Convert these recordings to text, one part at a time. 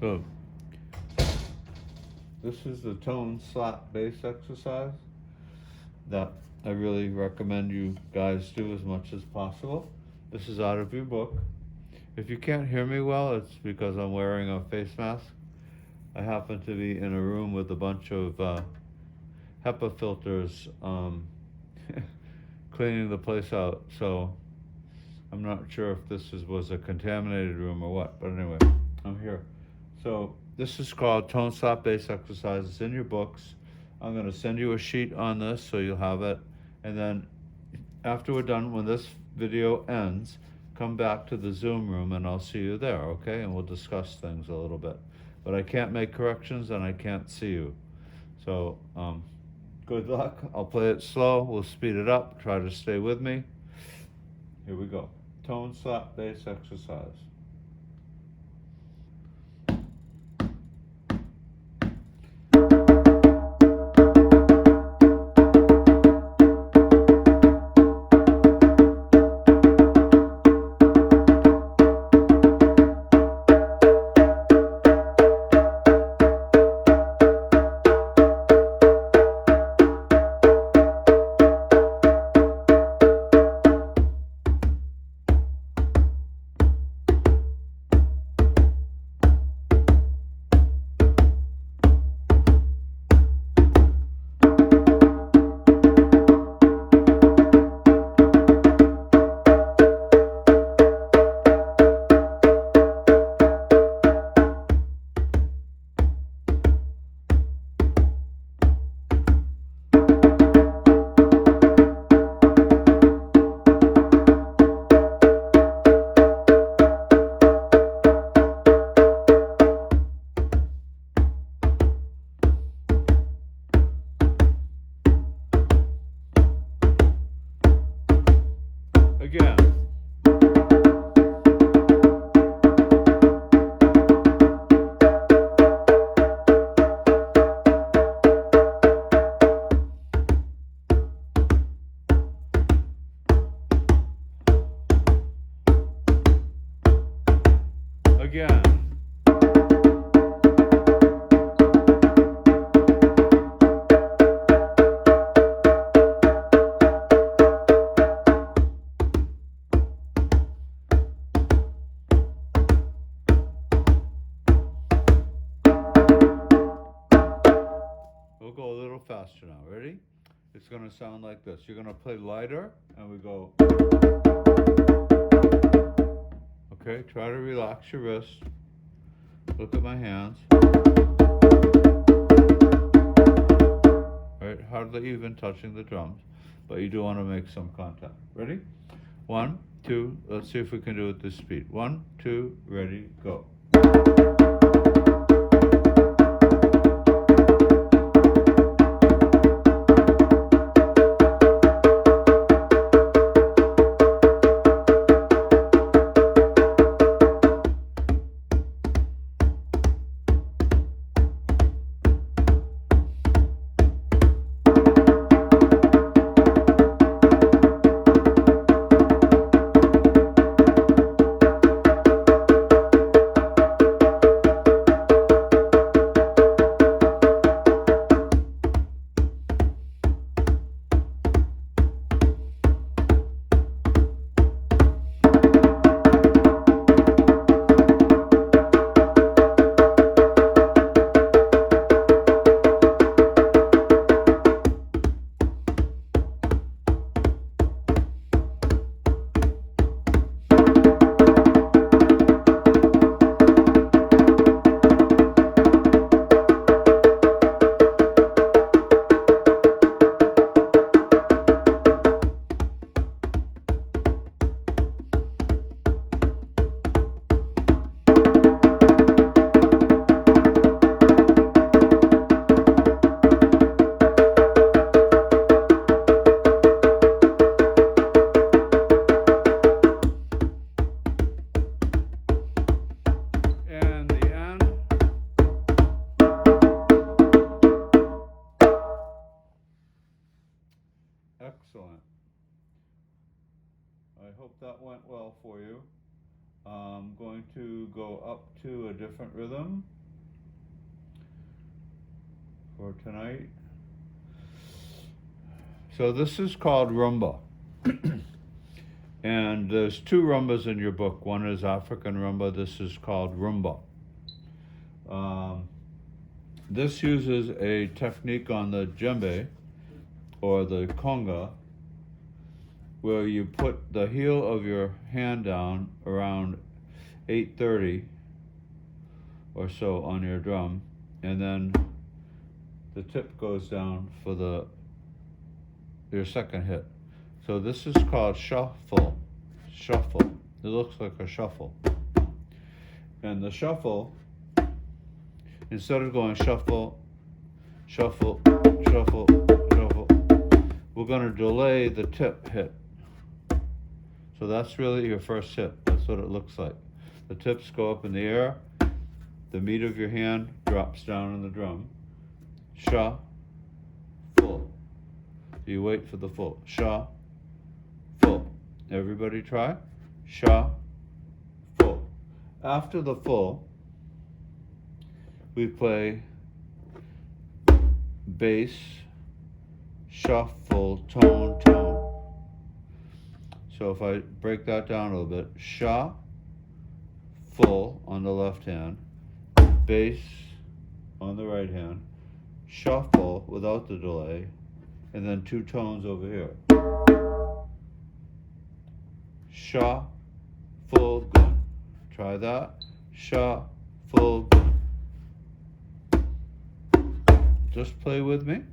So, this is the tone slap bass exercise that I really recommend you guys do as much as possible. This is out of your book. If you can't hear me well, it's because I'm wearing a face mask. I happen to be in a room with a bunch of HEPA filters cleaning the place out, so I'm not sure if was a contaminated room or what, but anyway, I'm here. So this is called Tone Slap Bass Exercise. It's in your books. I'm going to send you a sheet on this so you'll have it. And then after we're done, when this video ends, come back to the Zoom room and I'll see you there, okay? And we'll discuss things a little bit. But I can't make corrections and I can't see you. So good luck. I'll play it slow. We'll speed it up. Try to stay with me. Here we go. Tone slap bass exercise. Again. Again. We'll go a little faster now. Ready? It's going to sound like this. You're going to play lighter, and we go. Okay, try to relax your wrist. Look at my hands. Right, hardly even touching the drums, but you do want to make some contact. Ready? 1, 2, let's see if we can do it at this speed. 1, 2, ready, go. Excellent. I hope that went well for you. I'm going to go up to a different rhythm for tonight. So this is called Rumba. And there's two rumbas in your book. One is African rumba. This is called Rumba. This uses a technique on the djembe or the conga where you put the heel of your hand down around 8:30 or so on your drum, and then the tip goes down for your second hit. So this is called shuffle. Shuffle. It looks like a shuffle. And the shuffle, instead of going shuffle, shuffle, shuffle, shuffle, we're going to delay the tip hit. So that's really your first hit. That's what it looks like. The tips go up in the air. The meat of your hand drops down on the drum. Sha, full. You wait for the full. Sha, full. Everybody try. Sha, full. After the full, we play bass, shuffle, tone, tone. So if I break that down a little bit, sha, full on the left hand, bass on the right hand, shuffle without the delay, and then two tones over here. Sha, full, good. Try that. Sha, full, good. Just play with me.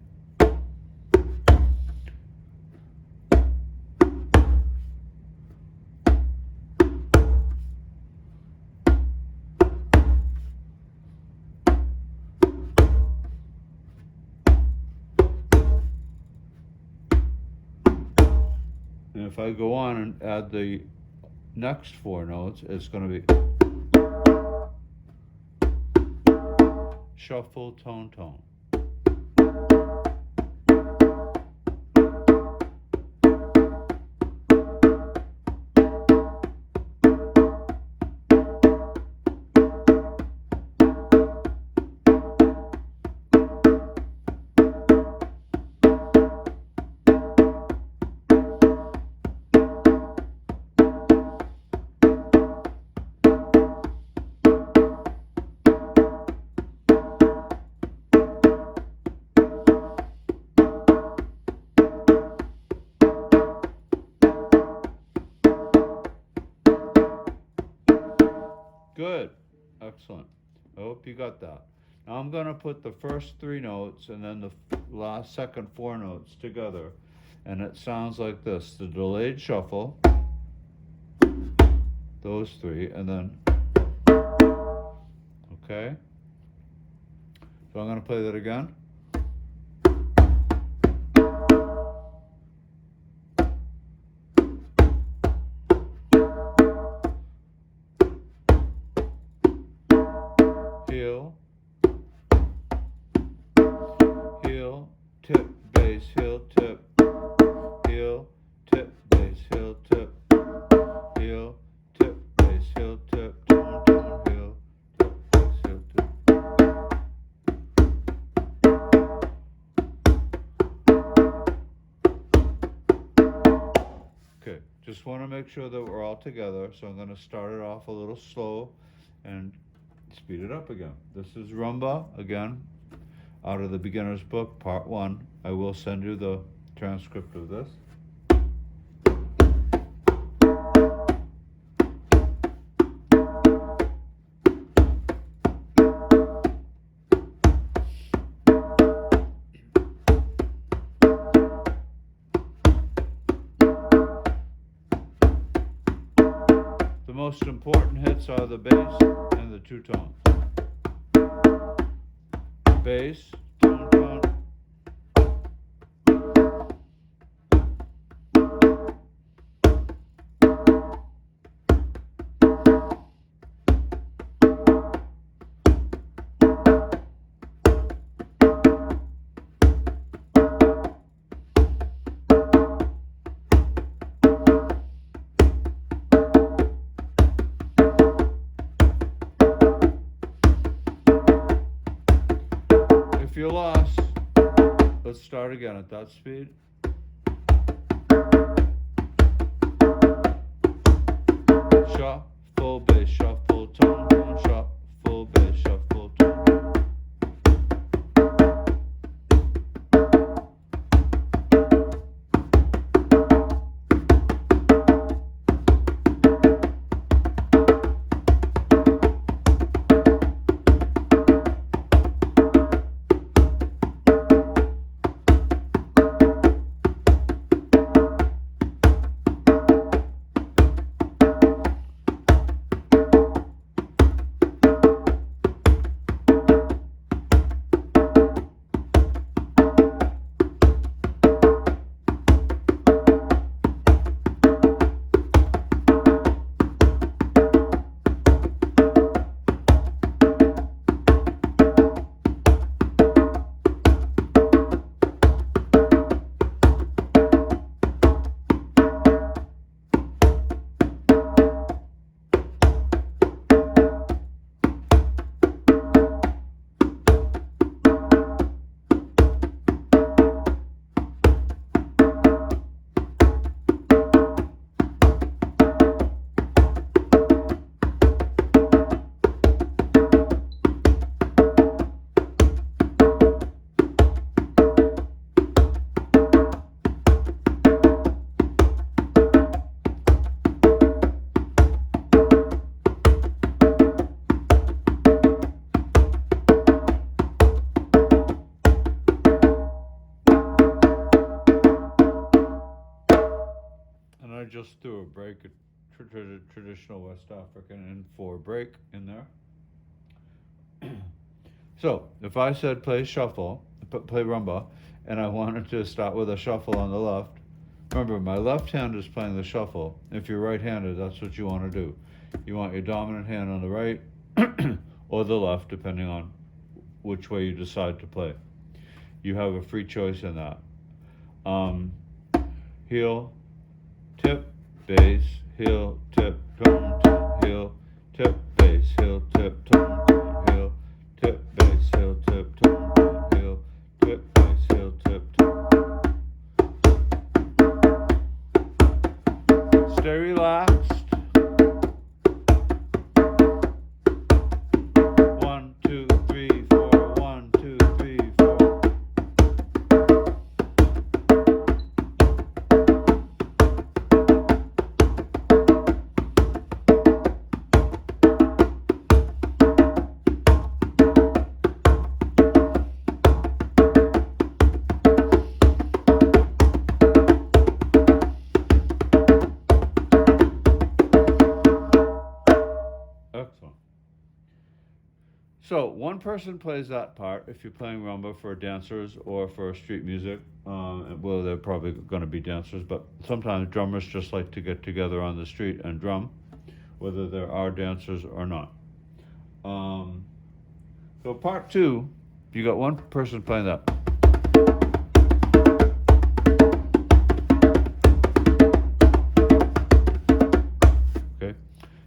And if I go on and add the next four notes, it's going to be shuffle, tone, tone. Good. Excellent. I hope you got that. Now I'm going to put the first three notes and then the last second four notes together. And it sounds like this. The delayed shuffle, those three, and then, okay? So I'm going to play that again. Heel, heel, tip, bass, heel, tip, heel, tip, bass, heel, tip, heel, tip, bass, heel, tip, tone, tone, heel, tip, bass, heel, tip. Okay, just want to make sure that we're all together, so I'm going to start it off a little slow and speed it up again. This is Rumba, again, out of the beginner's book, part 1. I will send you the transcript of this. The most important hits are the bass and the two tones. Bass, tone, tone. you're lost, let's start again at that speed. Shuffle, bass, shuffle, tone, tone, shuffle, bass, shuffle, tone. I just threw a break, a traditional West African and 4 break in there. So, if I said play shuffle, play rumba, and I wanted to start with a shuffle on the left, remember my left hand is playing the shuffle. If you're right-handed, that's what you want to do. You want your dominant hand on the right or the left, depending on which way you decide to play. You have a free choice in that. Heel, tip, bass, heel, tip, tone, tone, heel, tip, bass, heel, tip, tone, tone, heel, tip, bass, heel, tip, tone, tone, heel, tip, bass, heel, tip, tone. Stay relaxed. 1, 2, 3, 4. 1, 2, 3, 4. Excellent. So one person plays that part if you're playing rumba for dancers or for street music. Well, they're probably going to be dancers, but sometimes drummers just like to get together on the street and drum, whether there are dancers or not. So part 2, you got one person playing that. Okay.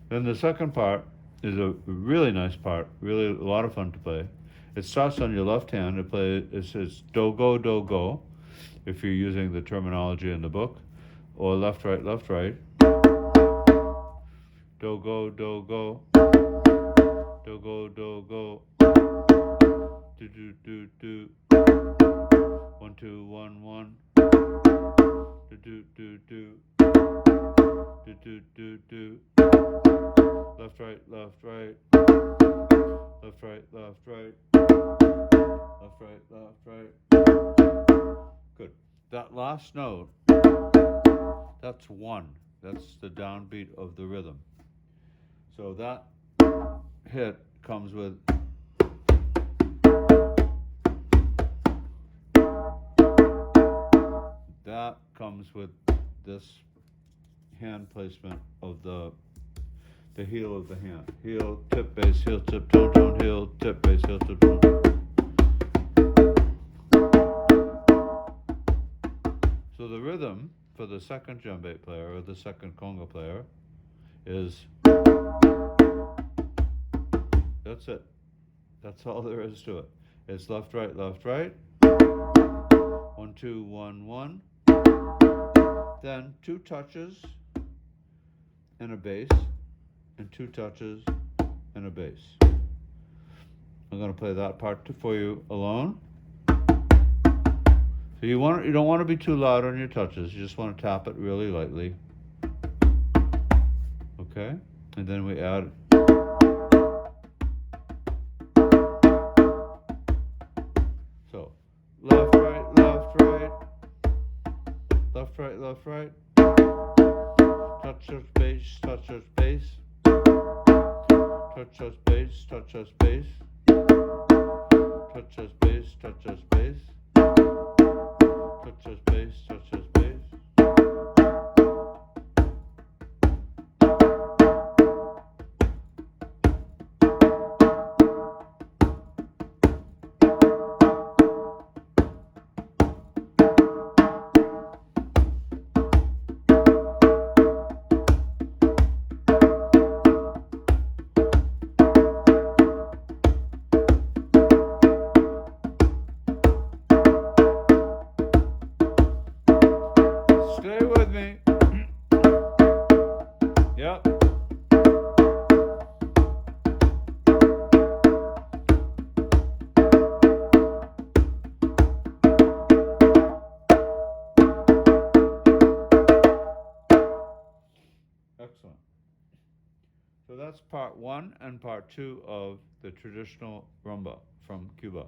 Then the second part is a really nice part, really a lot of fun to play. It starts on your left hand. It says do go, if you're using the terminology in the book, or left, right, do go, do go, do go, do, 1, 2, 1, 1, do, left, right, left, right, left, right, left, right, left, right, left, right. Good. That last note, that's 1. That's the downbeat of the rhythm. So that hit comes with this hand placement of the heel of the hand. Heel, tip, bass, heel, tip, tone, tone, heel, tip, bass, heel, tip, tone. So the rhythm for the second djembe player or the second conga player is, that's it. That's all there is to it. It's left, right, left, right. 1, 2, 1, 1. Then 2 touches and a bass, and 2 touches and a bass. I'm going to play that part for you alone. So you don't want to be too loud on your touches. You just want to tap it really lightly. Okay? And then we add. So left, right, left, right. Left, right, left, right. Touch, touch, bass, touch, touch, bass. Touch, touch, bass, touch, touch, bass. Touch, touch, bass, touch, touch, bass. Touch, touch, bass, touch, touch, bass. Stay with me. Yep. Excellent. So that's part 1 and part 2 of the traditional rumba from Cuba.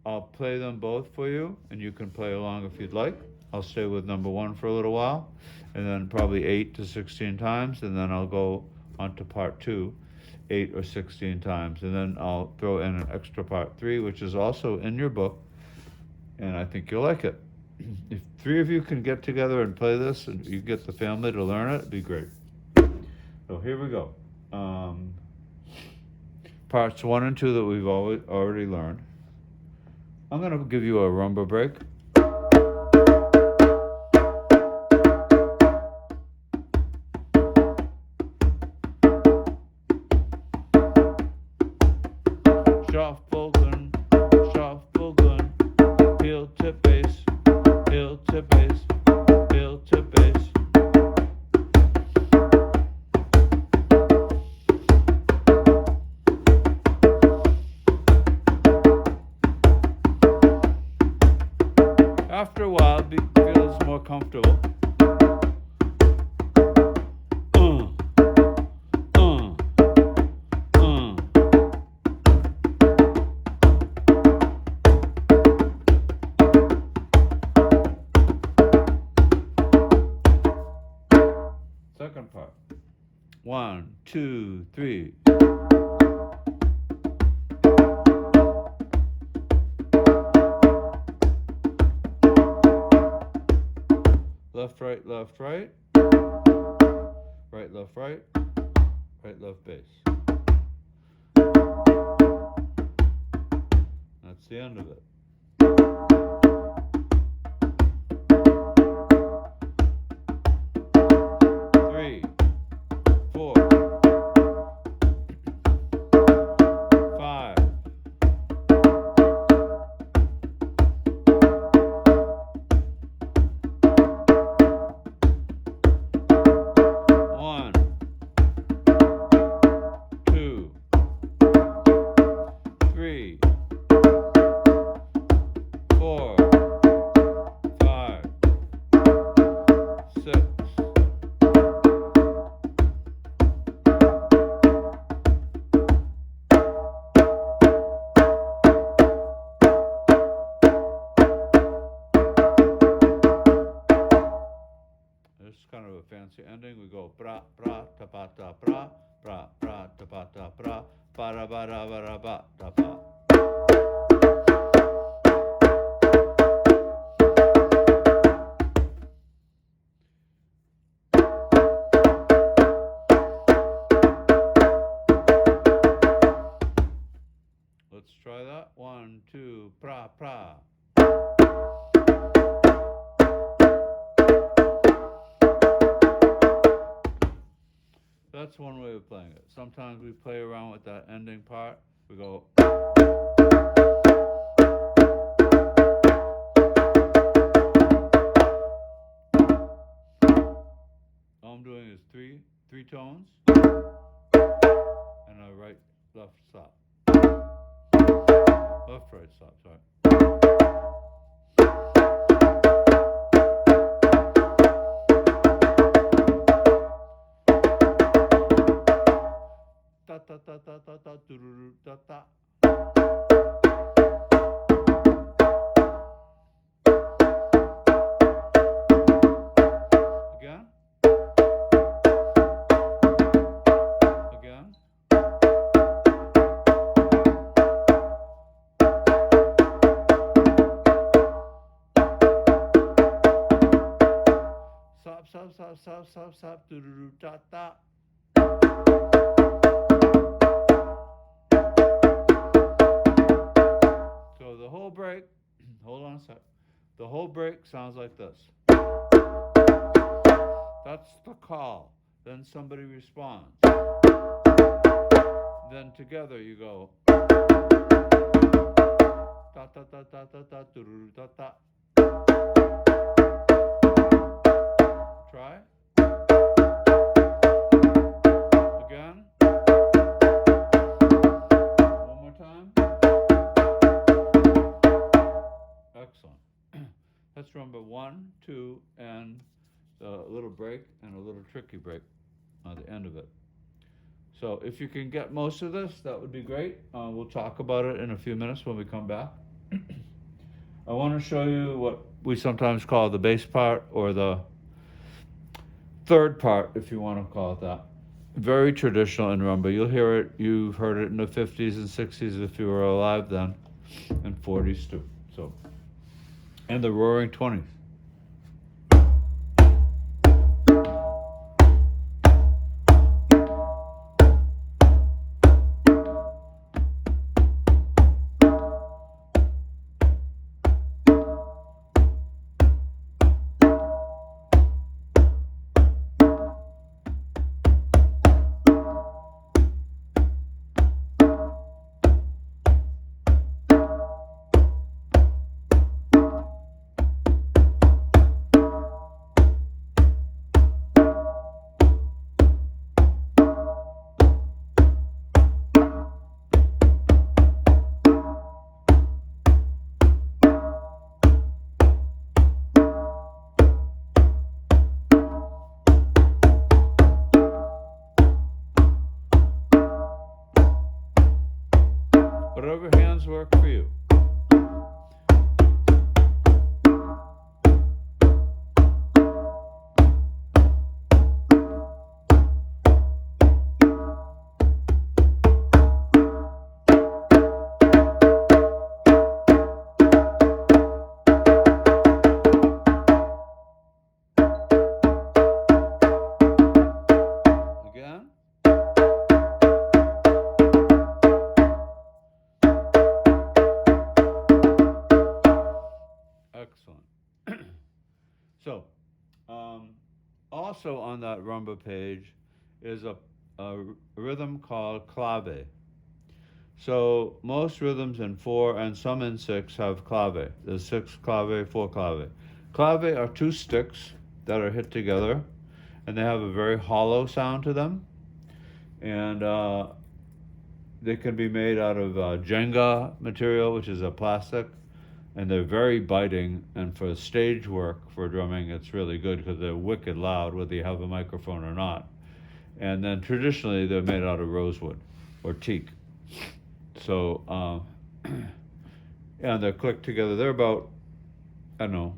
I'll play them both for you, and you can play along if you'd like. I'll stay with number 1 for a little while, and then probably 8 to 16 times, and then I'll go on to part 2, 8 or 16 times, and then I'll throw in an extra part 3, which is also in your book, and I think you'll like it. If 3 of you can get together and play this, and you get the family to learn it, it'd be great. So here we go. Parts 1 and 2 that we've already learned. I'm going to give you a rumba break. Shuffle gun, heel to bass, heel to bass, heel to bass. After a while, it feels more comfortable. Second part. 1, 2, 3. Left, right, left, right. Right, left, right. Right, left, bass. That's the end of it. 3, 4, 5. Kind of a fancy ending. We go bra bra ta pa ta bra bra bra ta pa ta bra ba ra ba ra ba ra ba ta pa. Let's try that. 1, 2, pra pra. That's one way of playing it. Sometimes we play around with that ending part. We go. doing is three tones and a right left slap. Left right slap, sorry. Ta ta ta ta ta ta ta ta. Again. Again. Stop, stop, stop, stop, stop, stop, ta ta. So the whole break, hold on a sec. The whole break sounds like this. That's the call. Then somebody responds. Then together you go. Ta ta ta ta ta ta ta ta. Try. Again. One more time. Excellent. Let's remember 1, 2, and a little break and a little tricky break at the end of it. So if you can get most of this, that would be great. We'll talk about it in a few minutes when we come back. I want to show you what we sometimes call the bass part, or the third part, if you want to call it that. Very traditional in rumba. You'll hear it. You've heard it in the 50s and 60s if you were alive then, and 40s too. So, and the Roaring 20s. Whatever hands work for you. Again. Excellent. So, also on that rumba page is a rhythm called clave. So most rhythms in 4 and some in 6 have clave. There's 6 clave, 4 clave. Clave are 2 sticks that are hit together, and they have a very hollow sound to them. And they can be made out of Jenga material, which is a plastic. And they're very biting, and for stage work for drumming, it's really good because they're wicked loud, whether you have a microphone or not. And then traditionally, they're made out of rosewood or teak. So, and they're clicked together. They're about, I don't know,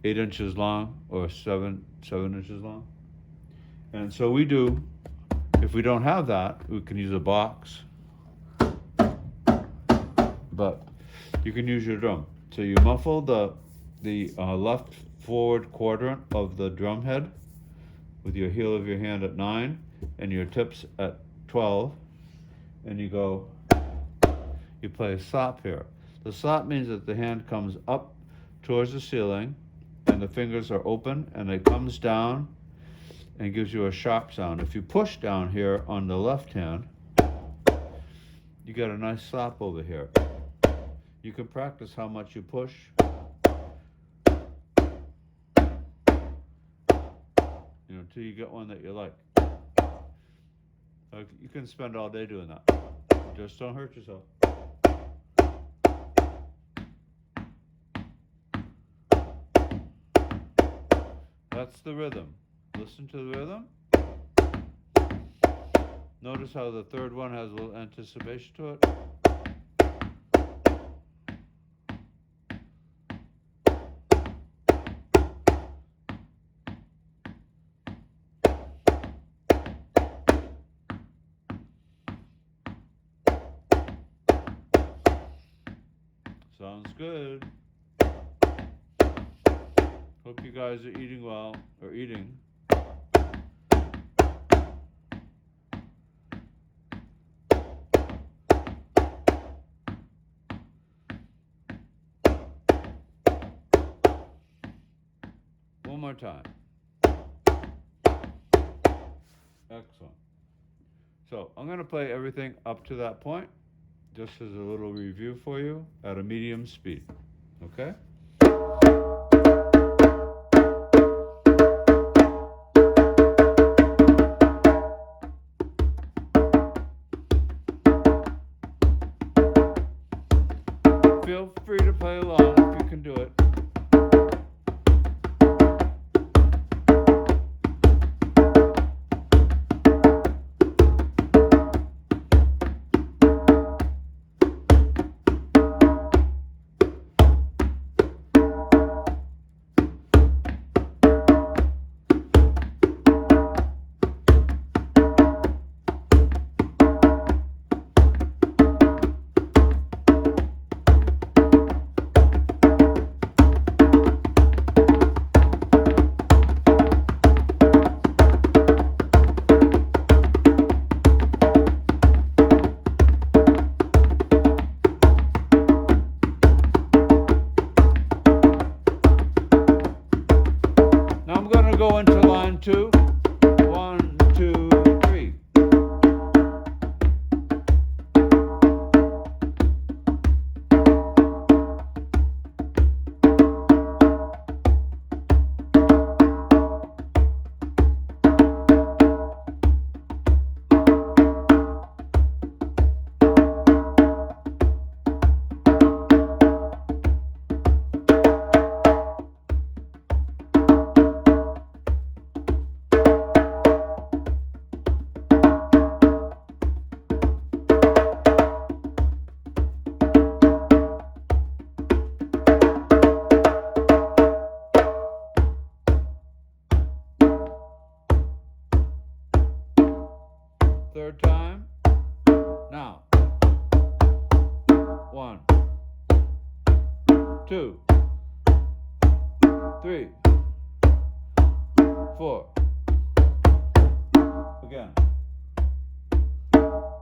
8 inches long or 7 inches long. And so we do, if we don't have that, we can use a box. But you can use your drum. So you muffle the left forward quadrant of the drum head with your heel of your hand at 9 and your tips at 12, and you go, you play a slap here. The slap means that the hand comes up towards the ceiling and the fingers are open, and it comes down and gives you a sharp sound. If you push down here on the left hand, you get a nice slap over here. You can practice how much you push. until you get one that you like. You can spend all day doing that. Just don't hurt yourself. That's the rhythm. Listen to the rhythm. Notice how the third one has a little anticipation to it. Sounds good. Hope you guys are eating well, or eating. One more time. Excellent. So I'm going to play everything up to that point, just as a little review for you at a medium speed. Okay? Feel free to play along if you can do it. Go into line 2. 1, 2, 3. Third time. Now. 1, 2, 3, 4. Again.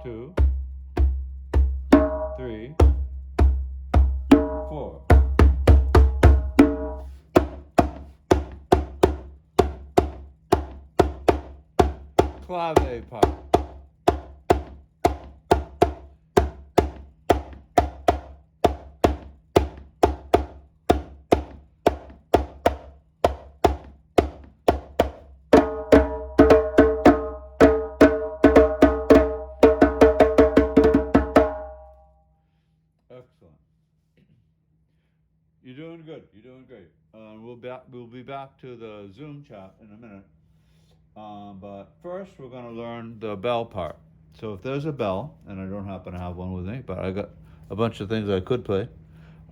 2, 3, 4. Clave part. Excellent. You're doing good. You're doing great. We'll be back to the Zoom chat in a minute. But first, we're going to learn the bell part. So if there's a bell, and I don't happen to have one with me, but I got a bunch of things I could play.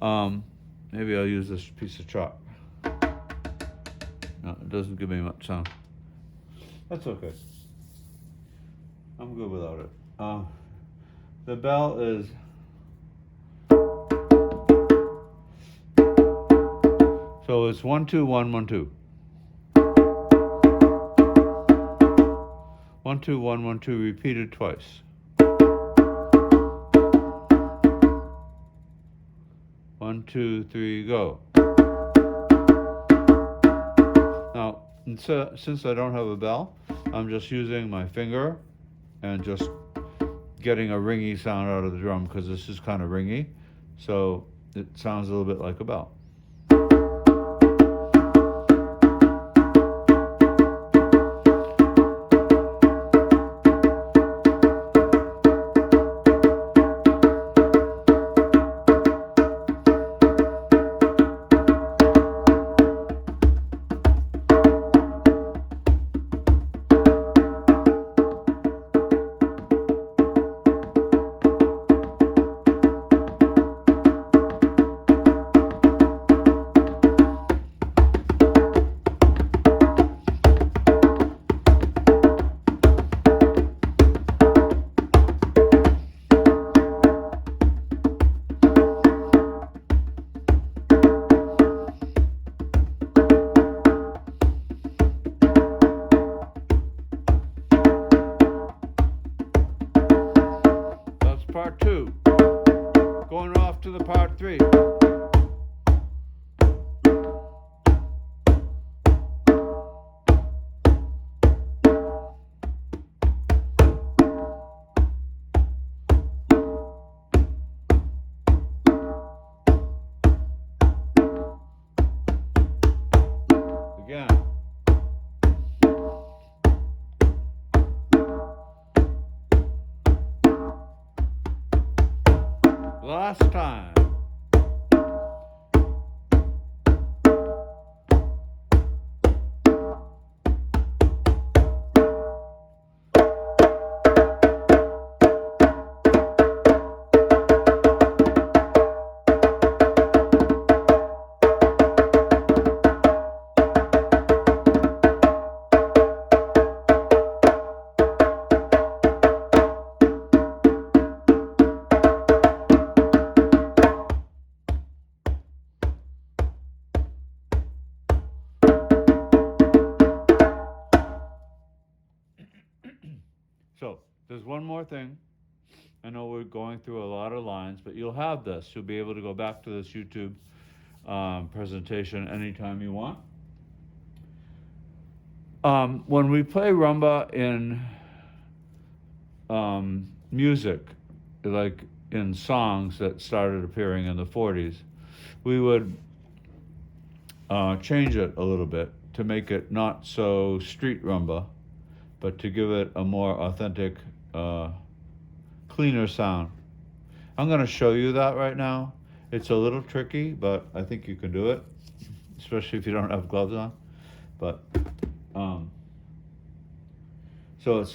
Maybe I'll use this piece of chalk. No, it doesn't give me much sound. That's okay. I'm good without it. The bell is... So it's 1, 2, 1, 1, 2. 1, 2, 1, 1, 2, repeated twice. One, two, three, go. Now, since I don't have a bell, I'm just using my finger and just getting a ringy sound out of the drum because this is kind of ringy. So it sounds a little bit like a bell. part 2. Going off to the part 3. Again. Last time. So, there's one more thing. I know we're going through a lot of lines, but you'll have this. You'll be able to go back to this YouTube presentation anytime you want. When we play rumba in music, like in songs that started appearing in the 40s, we would change it a little bit to make it not so street rumba, but to give it a more authentic, cleaner sound. I'm going to show you that right now. It's a little tricky, but I think you can do it, especially if you don't have gloves on. But so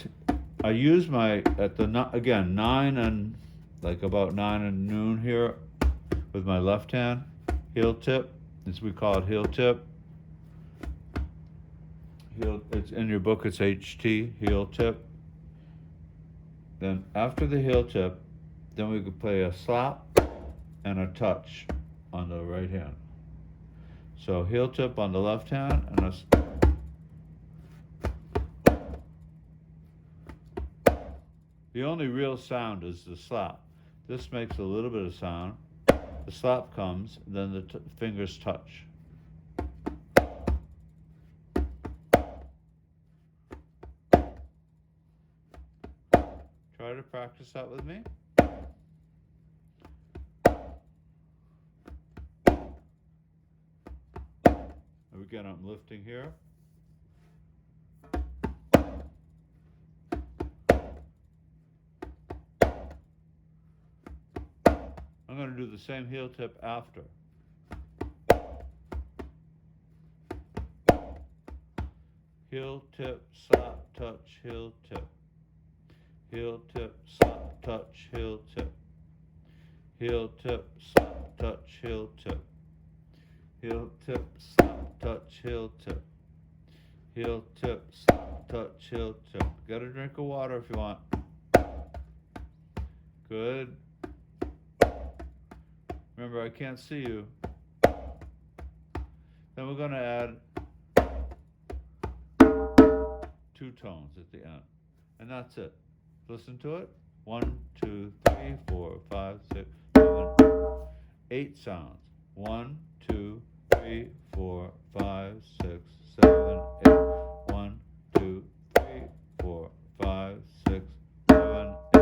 I use at the again 9 and like about 9 and noon here with my left hand heel tip, as we call it, heel tip. It's in your book, it's HT, heel tip. Then after the heel tip, then we could play a slap and a touch on the right hand. So heel tip on the left hand and the only real sound is the slap. This makes a little bit of sound. The slap comes, then the fingers touch. Try to practice that with me. Again, I'm lifting here. I'm going to do the same heel tip after. Heel tip, slap, touch, heel tip. Heel tip, slap, touch, heel tip. Heel tip, slap, touch, heel tip. Heel tip, slap, touch, heel tip. Heel tip, slap, touch, heel tip. Get a drink of water if you want. Good. Remember, I can't see you. Then we're going to add 2 tones at the end. And that's it. Listen to it. 1, 2, 3, 4, 5, 6, 7, 8 sounds. 1, 2, 3, 4, 5, 6, 7, 8. 1, 2, 3, 4, 5, 6, 7, 8.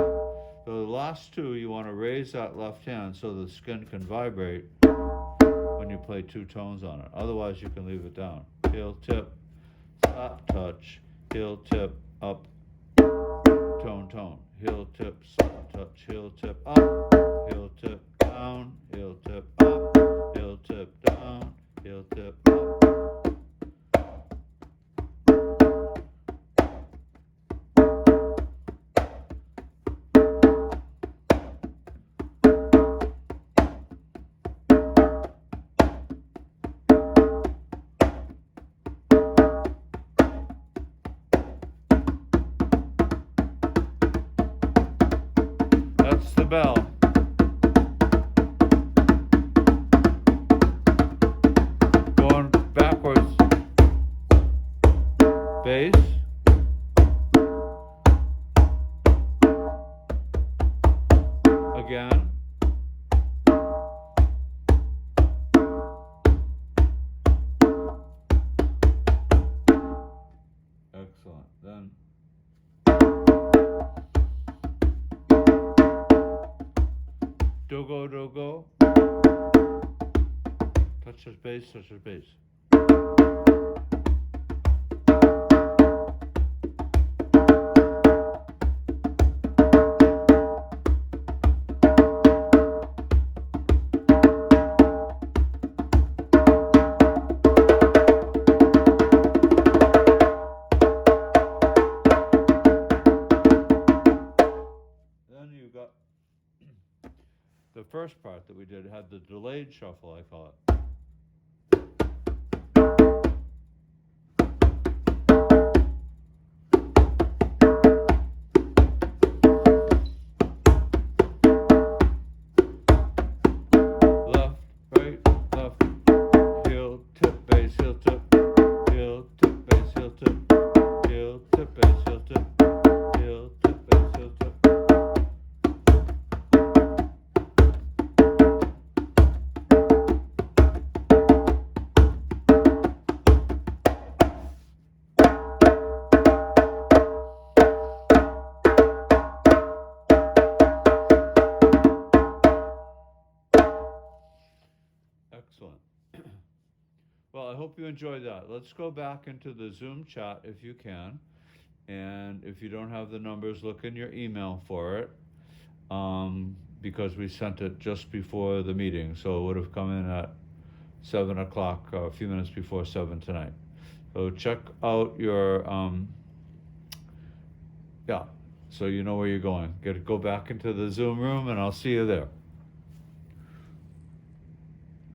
So the last 2, you want to raise that left hand so the skin can vibrate when you play 2 tones on it. Otherwise, you can leave it down. Heel tip, slap, touch, heel tip, up, tone, tone. Heel tip, slap, touch, heel tip, up, heel tip, down, heel tip, up, heel tip, down, heel tip, up. That's the bell. Going backwards. Bass. again. Excellent. Then do go. Touches bass, touches bass. Then you got the first part that we did had the delayed shuffle, I call it. Left, right, left, heel, tip, bass, heel, tip, heel, tip, bass, heel, tip, heel, tip, bass, heel, tip, heel, tip, bass, heel, tip. Excellent. Well, I hope you enjoyed that. Let's go back into the Zoom chat if you can. And if you don't have the numbers, look in your email for it, because we sent it just before the meeting. So it would have come in at 7 o'clock, a few minutes before 7 tonight. So check out your, so you know where you're going. Go back into the Zoom room, and I'll see you there.